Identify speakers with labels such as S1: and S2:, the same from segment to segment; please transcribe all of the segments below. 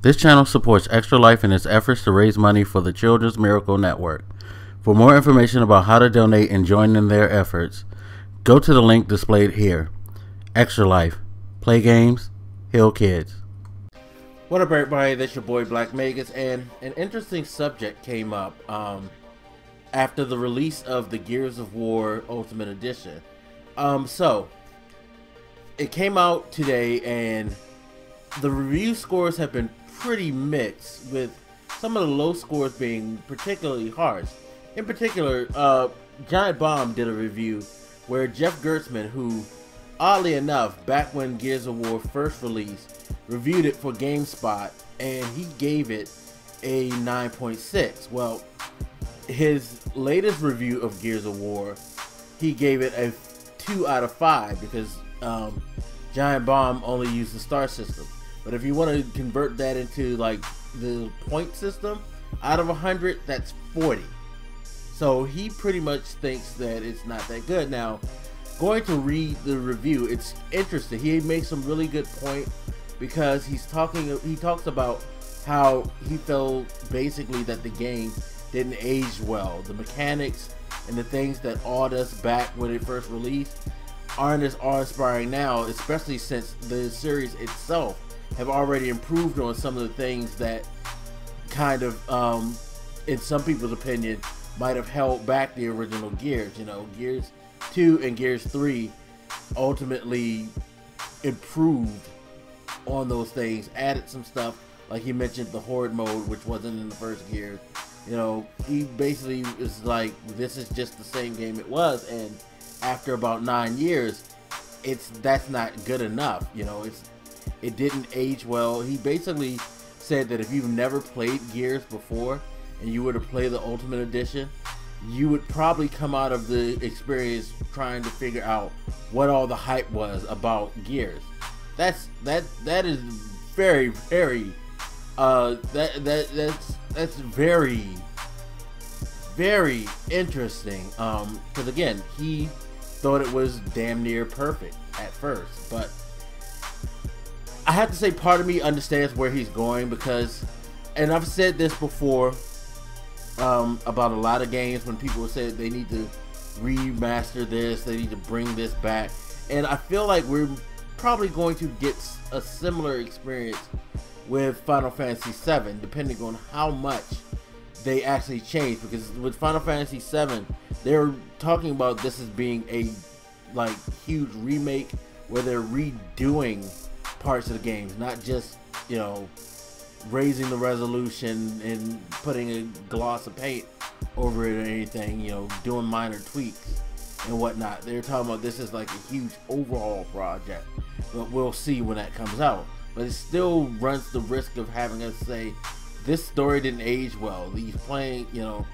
S1: This channel supports Extra Life in its efforts to raise money for the Children's Miracle Network. For more information about how to donate and join in their efforts, go to the link displayed here. Extra Life. Play games, heal kids. What up, everybody? This your boy Black Magus, and an interesting subject came up after the release of the Gears of War Ultimate Edition. So it came out today, and the review scores have been pretty mixed, with some of the low scores being particularly harsh. In particular, Giant Bomb did a review where Jeff Gertzman, who oddly enough, back when Gears of War first released, reviewed it for GameSpot, and he gave it a 9.6. Well, his latest review of Gears of War, he gave it a 2 out of 5 because Giant Bomb only used the star system. But if you want to convert that into like the point system, out of 100, that's 40. So he pretty much thinks that it's not that good. Now, going to read the review, it's interesting. He makes some really good point because he talks about how he felt basically that the game didn't age well. The mechanics and the things that awed us back when it first released aren't as awe-inspiring now, especially since the series itself have already improved on some of the things that kind of, in some people's opinion, might have held back the original Gears. You know, Gears 2 and Gears 3 ultimately improved on those things, added some stuff, like he mentioned the Horde mode, which wasn't in the first Gears. You know, he basically is like, this is just the same game it was, and after about 9 years, that's not good enough. You know, it didn't age well. He basically said that if you've never played Gears before and you were to play the Ultimate Edition, you would probably come out of the experience trying to figure out what all the hype was about Gears. That is very, very that's very, very interesting. Because again, he thought it was damn near perfect at first, but I have to say, part of me understands where he's going because, and I've said this before about a lot of games when people say they need to remaster this, they need to bring this back, and I feel like we're probably going to get a similar experience with Final Fantasy VII, depending on how much they actually change. Because with Final Fantasy VII, they're talking about this as being a like huge remake where they're redoing parts of the games, not just, you know, raising the resolution and putting a gloss of paint over it or anything, you know, doing minor tweaks and whatnot. They're talking about this is like a huge overhaul project, but we'll see when that comes out. But it still runs the risk of having us say this story didn't age well. These playing, you know,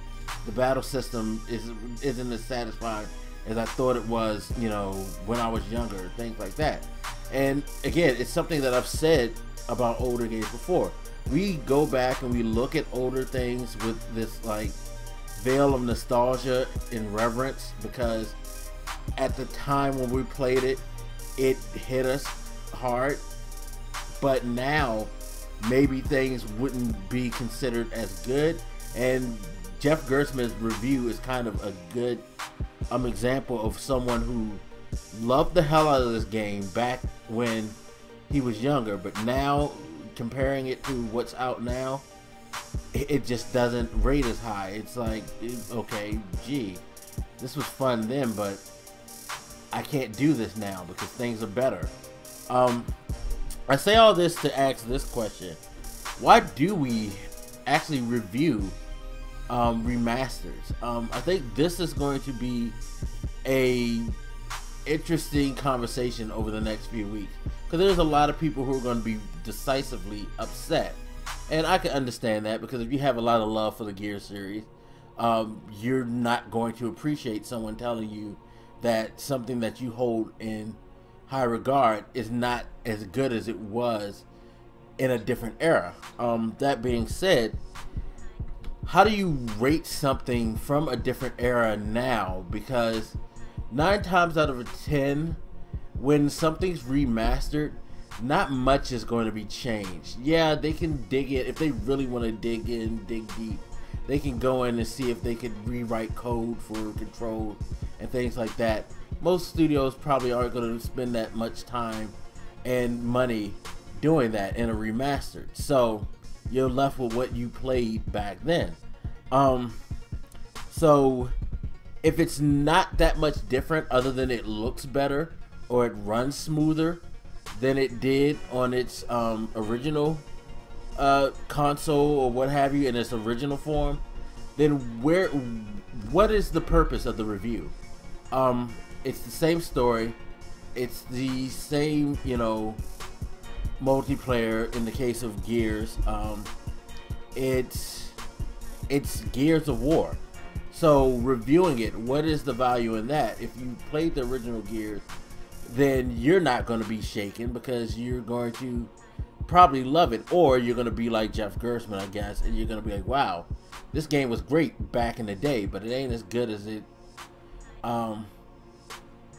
S1: the battle system isn't as satisfying as I thought it was, you know, when I was younger, things like that. And again, it's something that I've said about older games before. We go back and we look at older things with this like veil of nostalgia and reverence, because at the time when we played it, it hit us hard. But now, maybe things wouldn't be considered as good. And Jeff Gertzman's review is kind of a good example of someone who loved the hell out of this game back when he was younger, but now comparing it to what's out now, it just doesn't rate as high. It's like, okay, gee, this was fun then, but I can't do this now because things are better. I say all this to ask this question: why do we actually review remasters? I think this is going to be a interesting conversation over the next few weeks, because there's a lot of people who are going to be decisively upset, and I can understand that, because if you have a lot of love for the Gears series, you're not going to appreciate someone telling you that something that you hold in high regard is not as good as it was in a different era. That being said, how do you rate something from a different era now? Because 9 times out of 10, when something's remastered, not much is going to be changed. Yeah, they can dig it if they really want to dig deep. They can go in and see if they could rewrite code for control and things like that. Most studios probably aren't going to spend that much time and money doing that in a remastered. So you're left with what you played back then. So if it's not that much different other than it looks better or it runs smoother than it did on its original console or what have you in its original form, then what is the purpose of the review? It's the same story, it's the same, you know, multiplayer in the case of Gears. It's Gears of War. So reviewing it, what is the value in that? If you played the original Gears, then you're not going to be shaken because you're going to probably love it, or you're going to be like Jeff Gerstmann, I guess, and you're going to be like, wow, this game was great back in the day, but it ain't as good as it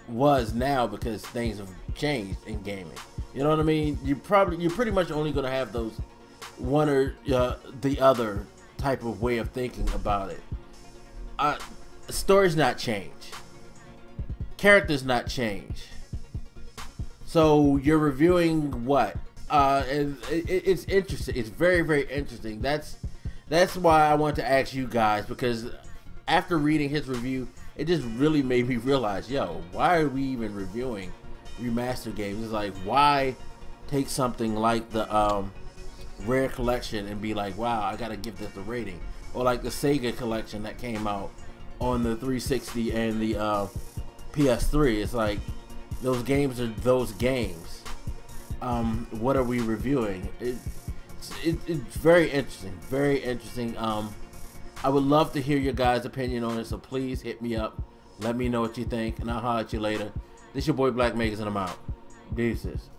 S1: was now because things have changed in gaming. You know what I mean? You're pretty much only going to have those one or the other type of way of thinking about it. Stories not change, characters not change. So you're reviewing what? And it's interesting. It's very, very interesting. That's why I want to ask you guys, because after reading his review, it just really made me realize, yo, why are we even reviewing remastered games? It's like, why take something like the Rare Collection and be like, wow, I gotta give this a rating, or like the Sega Collection that came out on the 360 and the PS3. It's like, those games are those games. What are we reviewing? It's very interesting, very interesting. I would love to hear your guys' opinion on it, so please hit me up, let me know what you think, and I'll holler at you later. This your boy Black Megas, and I'm out. Deuces.